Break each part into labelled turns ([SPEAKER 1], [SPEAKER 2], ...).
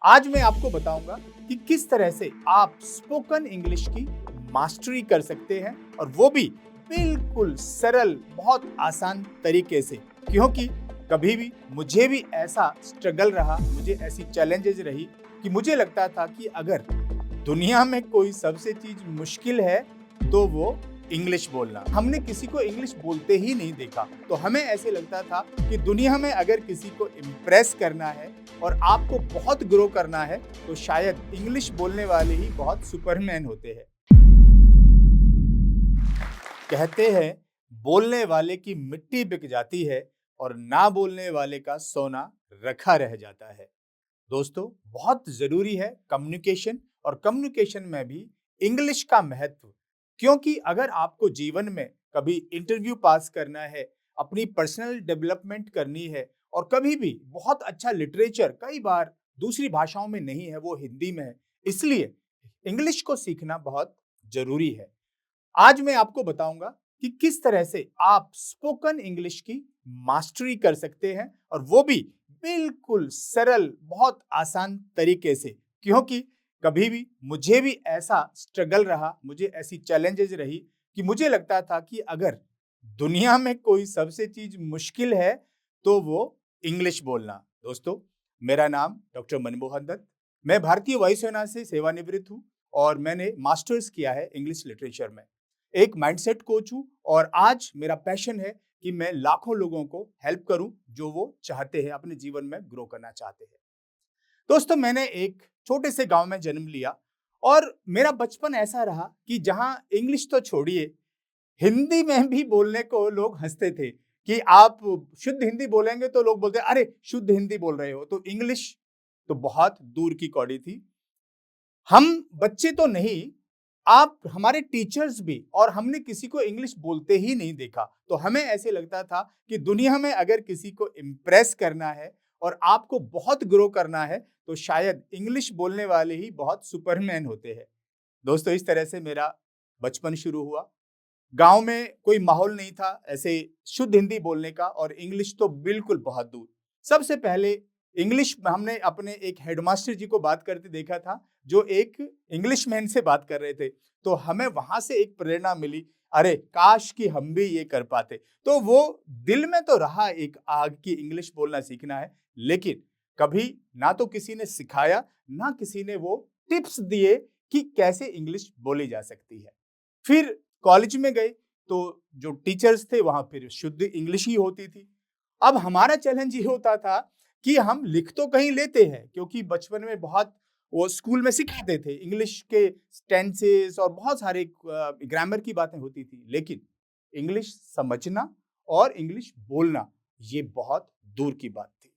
[SPEAKER 1] आज मैं आपको बताऊंगा कि किस तरह से आप स्पोकन इंग्लिश की मास्टरी कर सकते हैं और वो भी बिल्कुल सरल, बहुत आसान तरीके से। क्योंकि कभी भी मुझे भी ऐसा स्ट्रगल रहा, मुझे ऐसी चैलेंजेस रही कि मुझे लगता था कि अगर दुनिया में कोई सबसे चीज मुश्किल है तो वो इंग्लिश बोलना। हमने किसी को इंग्लिश बोलते ही नहीं देखा, तो हमें ऐसे लगता था कि दुनिया में अगर किसी को इम्प्रेस करना है और आपको बहुत ग्रो करना है तो शायद इंग्लिश बोलने वाले ही बहुत सुपरमैन होते हैं। कहते हैं बोलने वाले की मिट्टी बिक जाती है और ना बोलने वाले का सोना रखा रह जाता है। दोस्तों, बहुत जरूरी है कम्युनिकेशन, और कम्युनिकेशन में भी इंग्लिश का महत्व। क्योंकि अगर आपको जीवन में कभी इंटरव्यू पास करना है, अपनी पर्सनल डेवलपमेंट करनी है, और कभी भी बहुत अच्छा लिटरेचर कई बार दूसरी भाषाओं में नहीं है, वो हिंदी में है, इसलिए इंग्लिश को सीखना बहुत जरूरी है। आज मैं आपको बताऊंगा कि किस तरह से आप स्पोकन इंग्लिश की मास्टरी कर सकते हैं, और वो भी बिल्कुल सरल, बहुत आसान तरीके से। क्योंकि कभी भी मुझे भी ऐसा स्ट्रगल रहा, मुझे ऐसी चैलेंजेस रही कि मुझे लगता था कि अगर दुनिया में कोई सबसे चीज मुश्किल है तो वो इंग्लिश बोलना। दोस्तों, मेरा नाम डॉक्टर मनमोहन दत्त, मैं भारतीय वायुसेना से सेवानिवृत्त हूँ और मैंने मास्टर्स किया है इंग्लिश लिटरेचर में। एक माइंडसेट कोच हूँ और आज मेरा पैशन है कि मैं लाखों लोगों को हेल्प करूं जो वो चाहते हैं, अपने जीवन में ग्रो करना चाहते हैं। दोस्तों, मैंने एक छोटे से गांव में जन्म लिया और मेरा बचपन ऐसा रहा कि जहां इंग्लिश तो छोड़िए, हिंदी में भी बोलने को लोग हंसते थे कि आप शुद्ध हिंदी बोलेंगे तो लोग बोलते अरे शुद्ध हिंदी बोल रहे हो। तो इंग्लिश तो बहुत दूर की कौड़ी थी। हम बच्चे तो नहीं, आप हमारे टीचर्स भी, और हमने किसी को इंग्लिश बोलते ही नहीं देखा। तो हमें ऐसे लगता था कि दुनिया में अगर किसी को इम्प्रेस करना है और आपको बहुत ग्रो करना है तो शायद इंग्लिश बोलने वाले ही बहुत सुपरमैन होते हैं। दोस्तों, इस तरह से मेरा बचपन शुरू हुआ। गांव में कोई माहौल नहीं था ऐसे शुद्ध हिंदी बोलने का, और इंग्लिश तो बिल्कुल बहुत दूर। सबसे पहले इंग्लिश हमने अपने एक हेडमास्टर जी को बात करते देखा था, जो एक इंग्लिश मैन से बात कर रहे थे। तो हमें वहां से एक प्रेरणा मिली, अरे काश कि हम भी ये कर पाते। तो वो दिल में तो रहा एक आग की इंग्लिश बोलना सीखना है, लेकिन कभी ना तो किसी ने सिखाया, ना किसी ने वो टिप्स दिए कि कैसे इंग्लिश बोली जा सकती है। फिर कॉलेज में गए तो जो टीचर्स थे वहां फिर शुद्ध इंग्लिश ही होती थी। अब हमारा चैलेंज ये होता था कि हम लिख तो कहीं लेते हैं, क्योंकि बचपन में बहुत वो स्कूल में सिखाते थे इंग्लिश के टेंसेस और बहुत सारे ग्रामर की बातें होती थी, लेकिन इंग्लिश समझना और इंग्लिश बोलना ये बहुत दूर की बात थी।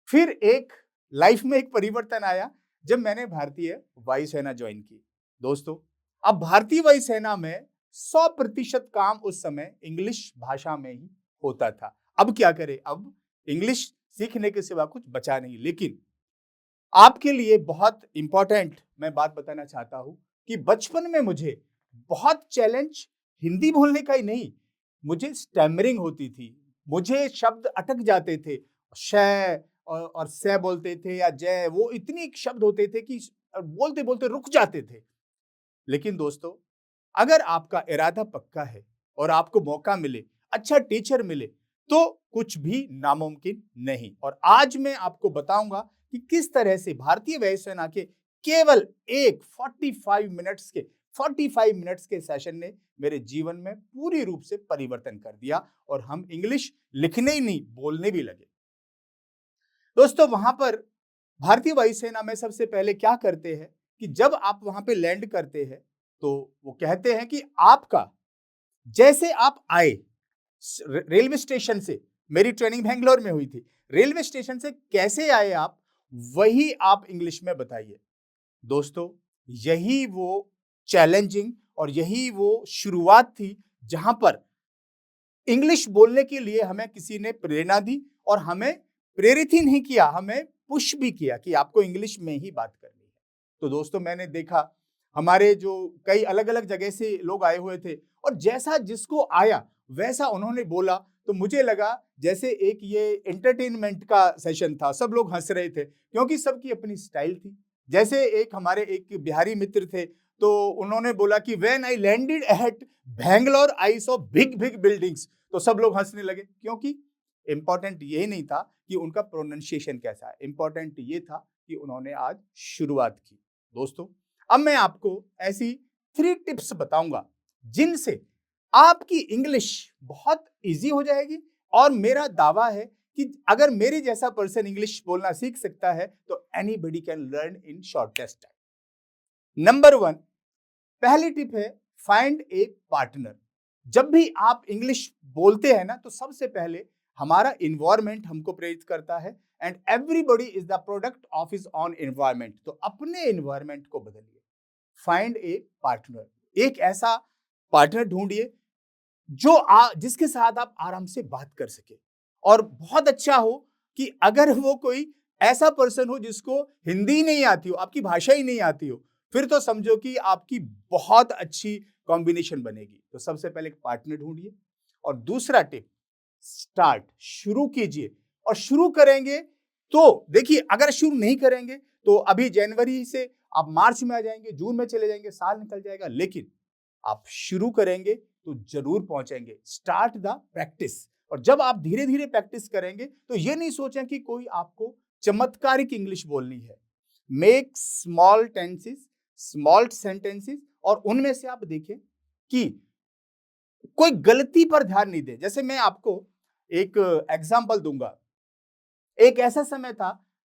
[SPEAKER 1] फिर एक लाइफ में एक परिवर्तन आया जब मैंने भारतीय वायुसेना ज्वाइन की। दोस्तों, अब भारतीय वायुसेना में 100% काम उस समय इंग्लिश भाषा में ही होता था। अब क्या करें, अब इंग्लिश सीखने के सिवा कुछ बचा नहीं। लेकिन आपके लिए बहुत इंपॉर्टेंट मैं बात बताना चाहता हूं कि बचपन में मुझे बहुत चैलेंज हिंदी बोलने का ही नहीं, मुझे स्टैमरिंग होती थी। मुझे शब्द अटक जाते थे, शय और से बोलते थे या जय, वो इतनी शब्द होते थे कि बोलते बोलते रुक जाते थे। लेकिन दोस्तों, अगर आपका इरादा पक्का है और आपको मौका मिले, अच्छा टीचर मिले, तो कुछ भी नामुमकिन नहीं। और आज मैं आपको बताऊंगा कि किस तरह से भारतीय वायुसेना के केवल एक 45 मिनट्स के सेशन ने मेरे जीवन में पूरी रूप से परिवर्तन कर दिया और हम इंग्लिश लिखने ही नहीं, बोलने भी लगे। दोस्तों, वहां पर भारतीय वायुसेना में सबसे पहले क्या करते हैं कि जब आप वहां पे लैंड करते हैं तो वो कहते हैं कि आपका, जैसे आप आए रेलवे स्टेशन से, मेरी ट्रेनिंग बेंगलोर में हुई थी, रेलवे स्टेशन से कैसे आए आप, वही आप इंग्लिश में बताइए। दोस्तों, यही वो चैलेंजिंग और यही वो शुरुआत थी जहां पर इंग्लिश बोलने के लिए हमें किसी ने प्रेरणा दी, और हमें प्रेरित ही नहीं किया, हमें पुश भी किया कि आपको इंग्लिश में ही बात करनी है। तो दोस्तों, मैंने देखा हमारे जो कई अलग अलग जगह से लोग आए हुए थे, और जैसा जिसको आया वैसा उन्होंने बोला। तो मुझे लगा जैसे एक ये एंटरटेनमेंट का सेशन था, सब लोग हंस रहे थे क्योंकि सबकी अपनी स्टाइल थी। जैसे एक हमारे एक बिहारी मित्र थे, तो उन्होंने बोला कि when I landed eight Bangalore I saw big big buildings, तो सब लोग हंसने लगे क्योंकि इंपॉर्टेंट यही नहीं था कि उनका प्रोनाउंसिएशन कैसा है, इंपॉर्टेंट ये था कि उन्होंने आज शुरुआत की। दोस्तों, अब मैं आपको ऐसी 3 टिप्स बताऊंगा जिनसे आपकी इंग्लिश बहुत इजी हो जाएगी, और मेरा दावा है कि अगर मेरे जैसा पर्सन इंग्लिश बोलना सीख सकता है तो anybody can learn in shortest time. Number 1, पहली टिप है फाइंड ए पार्टनर। जब भी आप इंग्लिश बोलते हैं ना, तो सबसे पहले हमारा इन्वायरमेंट हमको प्रेरित करता है, and everybody is the product of his on environment. तो अपने इन्वायरमेंट को बदलिए, फाइंड ए पार्टनर। एक ऐसा पार्टनर ढूंढिए जो जिसके साथ आप आराम से बात कर सके, और बहुत अच्छा हो कि अगर वो कोई ऐसा पर्सन हो जिसको हिंदी नहीं आती हो, आपकी भाषा ही नहीं आती हो, फिर तो समझो कि आपकी बहुत अच्छी कॉम्बिनेशन बनेगी। तो सबसे पहले एक पार्टनर ढूंढिए, और दूसरा टिप, स्टार्ट, शुरू कीजिए। और शुरू करेंगे तो देखिए, अगर शुरू नहीं करेंगे तो अभी जनवरी से आप मार्च में आ जाएंगे, जून में चले जाएंगे, साल निकल जाएगा, लेकिन आप शुरू करेंगे तो जरूर पहुंचेंगे। Start the practice. और जब आप धीरे धीरे प्रैक्टिस करेंगे तो ये नहीं सोचें कि कोई आपको चमत्कारिक इंग्लिश बोलनी है। Make small tenses, small sentences, और उनमें से आप देखें कि कोई गलती पर ध्यान नहीं दे। जैसे मैं आपको एक एग्जांपल दूंगा। एक ऐसा समय था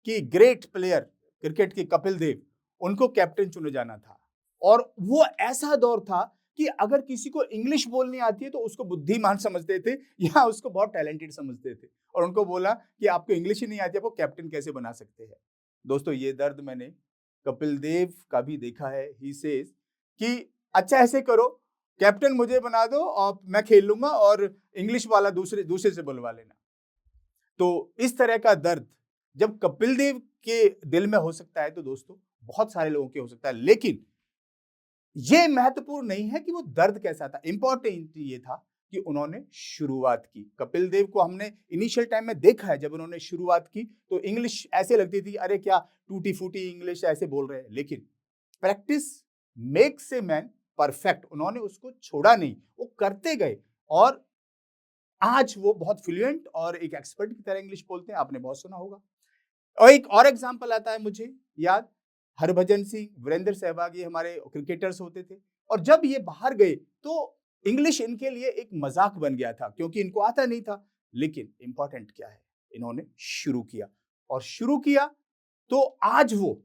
[SPEAKER 1] कि ग्रेट प्लेयर क्रिकेट के कपिल देव, उनको कैप्टन चुने जाना था, और वो ऐसा दौर था कि अगर किसी को इंग्लिश बोलनी आती है तो उसको बुद्धिमान समझते थे या उसको बहुत टैलेंटेड समझते थे, और उनको बोला कि आपको इंग्लिश ही नहीं आती, आपको कैप्टन कैसे बना सकते हैं। दोस्तों, ये दर्द मैंने कपिल देव का भी देखा है। ही सेज कि अच्छा ऐसे करो, कैप्टन मुझे बना दो और मैं खेल लूंगा, और इंग्लिश वाला दूसरे दूसरे से बुलवा लेना। तो इस तरह का दर्द जब कपिल देव के दिल में हो सकता है, तो दोस्तों बहुत सारे लोगों के हो सकता है। लेकिन यह महत्वपूर्ण नहीं है कि वो दर्द कैसा था, इंपॉर्टेंट ये था कि उन्होंने शुरुआत की। कपिल देव को हमने इनिशियल टाइम में देखा है, जब उन्होंने शुरुआत की तो इंग्लिश ऐसे लगती थी, अरे क्या टूटी फूटी इंग्लिश ऐसे बोल रहे हैं, लेकिन practice makes a man perfect. उन्होंने उसको छोड़ा नहीं, वो करते गए, और आज वो बहुत फ्लुएंट और एक एक्सपर्ट की तरह इंग्लिश बोलते हैं। आपने बहुत सुना होगा। और एक और एग्जांपल आता है मुझे याद, हरभजन सिंह, वीरेंद्र सहवाग, ये हमारे क्रिकेटर्स होते थे, और जब ये बाहर गए तो इंग्लिश इनके लिए एक मजाक बन गया था क्योंकि इनको आता नहीं था। लेकिन इंपॉर्टेंट क्या है, इन्होंने शुरू किया, और शुरू किया तो आज वो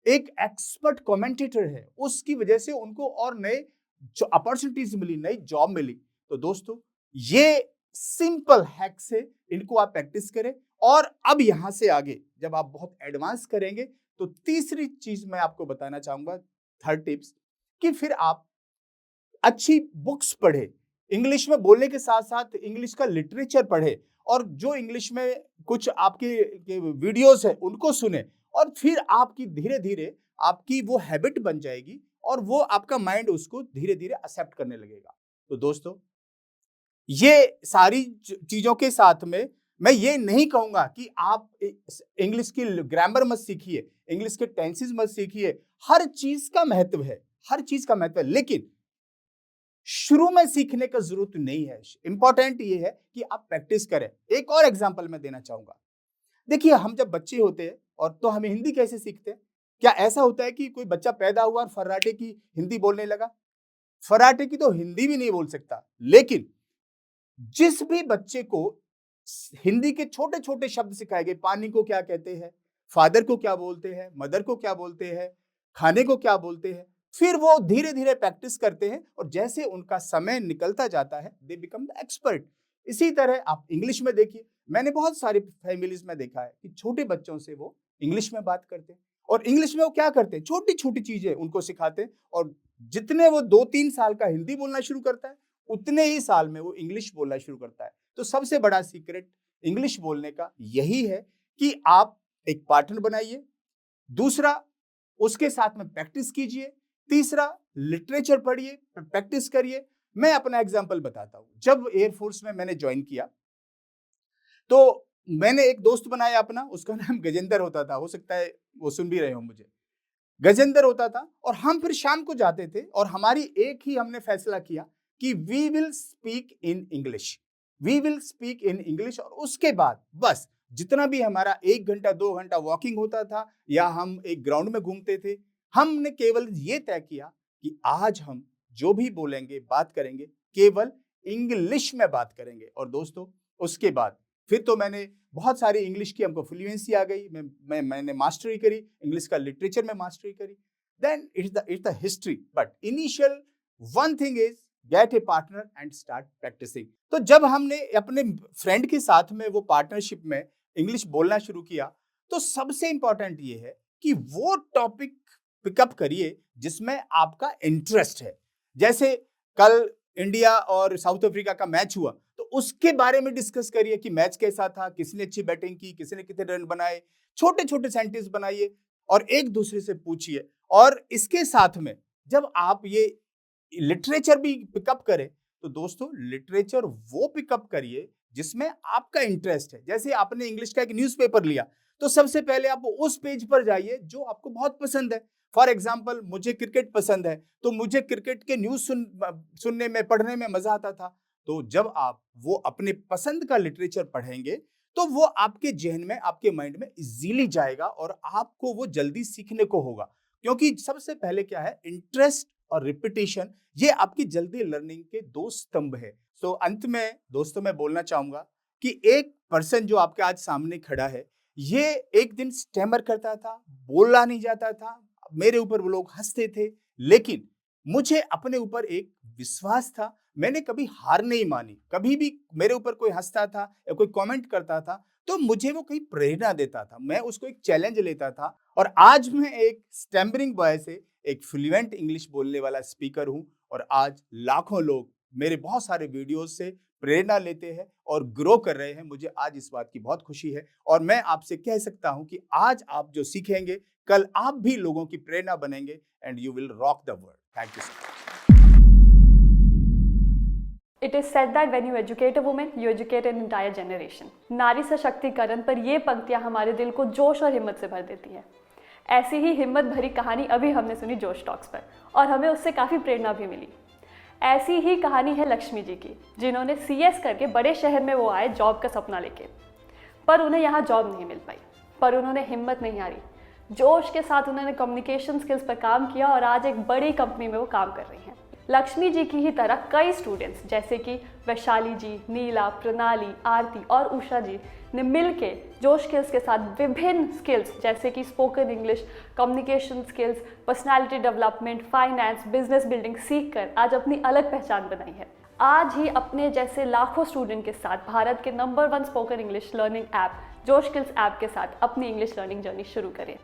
[SPEAKER 1] एक एक्सपर्ट कमेंटेटर है। उसकी वजह से उनको और नए जो अपॉर्चुनिटीज मिली, नई जॉब मिली। तो दोस्तों, ये सिंपल हैक से इनको आप प्रैक्टिस करें, और अब यहां से आगे जब आप बहुत एडवांस करेंगे तो तीसरी चीज मैं आपको बताना चाहूंगा, थर्ड टिप्स, कि फिर आप अच्छी बुक्स पढ़े, इंग्लिश में बोलने के साथ साथ इंग्लिश का लिटरेचर पढ़े, और जो इंग्लिश में कुछ आपके वीडियोस है उनको सुने, और फिर आपकी धीरे धीरे आपकी वो हैबिट बन जाएगी, और वो आपका माइंड उसको धीरे धीरे एक्सेप्ट करने लगेगा। तो दोस्तों, ये सारी चीजों के साथ में मैं ये नहीं कहूंगा कि आप इंग्लिश की ग्रामर मत सीखिए, इंग्लिश के टेंसेस मत सीखिए। हर चीज का महत्व है, हर चीज का महत्व है, लेकिन शुरू में सीखने का जरूरत नहीं है। इंपॉर्टेंट ये है कि आप प्रैक्टिस करें। एक और एग्जांपल मैं देना चाहूंगा। देखिए, हम जब बच्चे होते हैं और तो हमें हिंदी कैसे सीखते हैं? क्या ऐसा होता है कि कोई बच्चा पैदा हुआ और फर्राटे की हिंदी बोलने लगा? फर्राटे की तो हिंदी भी नहीं बोल सकता, लेकिन जिस भी बच्चे को हिंदी के छोटे छोटे शब्द सिखाए गए, पानी को क्या कहते हैं, फादर को क्या बोलते हैं, मदर को क्या बोलते हैं, खाने को क्या बोलते हैं, फिर वो धीरे धीरे प्रैक्टिस करते हैं, और जैसे उनका समय निकलता जाता है दे बिकम द एक्सपर्ट। इसी तरह आप इंग्लिश में देखिए, मैंने बहुत सारी फैमिलीज में देखा है कि छोटे बच्चों से वो इंग्लिश में बात करते हैं, और इंग्लिश में वो क्या करते हैं, छोटी छोटी चीजें उनको सिखाते हैं, और जितने वो 2-3 साल का हिंदी बोलना शुरू करता है, उतने ही साल में वो इंग्लिश बोलना शुरू करता है। तो सबसे बड़ा सीक्रेट इंग्लिश बोलने का यही है कि आप एक पार्टनर बनाइए, दूसरा उसके साथ में प्रैक्टिस कीजिए, तीसरा लिटरेचर पढ़िए, प्रैक्टिस करिए, मैं अपना एग्जाम्पल बताता हूँ। जब एयरफोर्स में मैंने ज्वाइन किया तो मैंने एक दोस्त बनाया अपना, उसका नाम गजेंद्र होता था, हो सकता है वो सुन भी रहे हो मुझे। गजेंद्र होता था और हम फिर शाम को जाते थे और हमारी एक ही हमने फैसला किया कि we will speak in English, we will speak in English. और उसके बाद बस जितना भी हमारा 1 घंटा 2 घंटा वॉकिंग होता था या हम एक ग्राउंड में घूमते थे, हमने केवल ये तय किया कि आज हम जो भी बोलेंगे, बात करेंगे, केवल इंग्लिश में बात करेंगे। और दोस्तों उसके बाद फिर तो मैंने बहुत सारी इंग्लिश की, हमको फ्लुएंसी आ गई, मैंने मास्टरी करी, इंग्लिश का लिटरेचर में मास्टरी करी। Then it's the history, but initial one thing is get a partner and start practising. तो जब हमने अपने फ्रेंड के साथ में वो पार्टनरशिप में इंग्लिश बोलना शुरू किया, तो सबसे इंपॉर्टेंट ये है कि वो टॉपिक पिकअप करिए जिसमें आपका इंटरेस्ट है। जैसे कल इंडिया और साउथ अफ्रीका का मैच हुआ, तो उसके बारे में डिस्कस करिए कि मैच कैसा था, किसने अच्छी बैटिंग की, किसने कितने रन बनाए, छोटे छोटे सेंटेंस बनाइए और एक दूसरे से पूछिए। और इसके साथ में जब आप ये लिटरेचर भी पिकअप करें, तो दोस्तों लिटरेचर वो पिकअप करिए जिसमें आपका इंटरेस्ट है। जैसे आपने इंग्लिश का एक न्यूज़पेपर लिया, तो सबसे पहले आप उस पेज पर जाइए जो आपको बहुत पसंद है। फॉर एग्जाम्पल मुझे क्रिकेट पसंद है, तो मुझे क्रिकेट के न्यूज़ सुनने में, पढ़ने में मजा आता था। तो जब आप वो अपने पसंद का लिटरेचर पढ़ेंगे, तो वो आपके जहन में, आपके माइंड में इजीली जाएगा और आपको वो जल्दी सीखने को होगा। क्योंकि सबसे पहले क्या है, इंटरेस्ट और रिपीटिशन, ये आपकी जल्दी लर्निंग के 2 स्तंभ है। सो अंत में दोस्तों मैं बोलना चाहूंगा कि एक पर्सन जो आपके आज सामने खड़ा है, ये एक दिन स्टैमर करता था, बोलना नहीं जाता था, मेरे ऊपर वो लोग हंसते थे, लेकिन मुझे अपने ऊपर एक विश्वास था, मैंने कभी हार नहीं मानी। कभी भी मेरे ऊपर कोई हंसता था या कोई कमेंट करता था, तो मुझे वो कहीं प्रेरणा देता था, मैं उसको एक चैलेंज लेता था। और आज मैं एक स्टैमरिंग बॉय से एक फ्लुएंट इंग्लिश बोलने वाला स्पीकर हूं और आज लाखों लोग मेरे बहुत सारे वीडियोस से प्रेरणा लेते हैं और ग्रो कर रहे हैं। मुझे आज इस बात की बहुत खुशी है और मैं आपसे कह सकता हूं कि आज आप जो सीखेंगे, कल आप भी लोगों की प्रेरणा बनेंगे and you will rock the world. Thank you so much.
[SPEAKER 2] It is said that when you educate a woman, you educate an entire generation. नारी सशक्तिकरण पर ये पंक्तियाँ हमारे दिल को जोश और हिम्मत से भर देती है। ऐसी ही हिम्मत भरी कहानी अभी हमने सुनी जोश टॉक्स पर और हमें उससे काफ़ी प्रेरणा भी मिली। ऐसी ही कहानी है लक्ष्मी जी की, जिन्होंने CS करके बड़े शहर में वो आए जॉब का सपना लेके, पर उन्हें यहाँ जॉब नहीं मिल पाई। पर उन्होंने हिम्मत नहीं हारी, जोश के साथ उन्होंने कम्युनिकेशन स्किल्स पर काम किया और आज एक बड़ी कंपनी में वो काम कर रही हैं। लक्ष्मी जी की ही तरह कई स्टूडेंट्स जैसे कि वैशाली जी, नीला, प्रणाली, आरती और उषा जी ने मिलके जोश स्किल्स के साथ विभिन्न स्किल्स जैसे कि spoken English, communication skills, personality development, finance, business building सीखकर आज अपनी अलग पहचान बनाई है। आज ही अपने जैसे लाखों स्टूडेंट के साथ भारत के number 1 spoken English learning app जोश स्किल्स ऐप के साथ अपनी इंग्लिश लर्निंग जर्नी शुरू करें।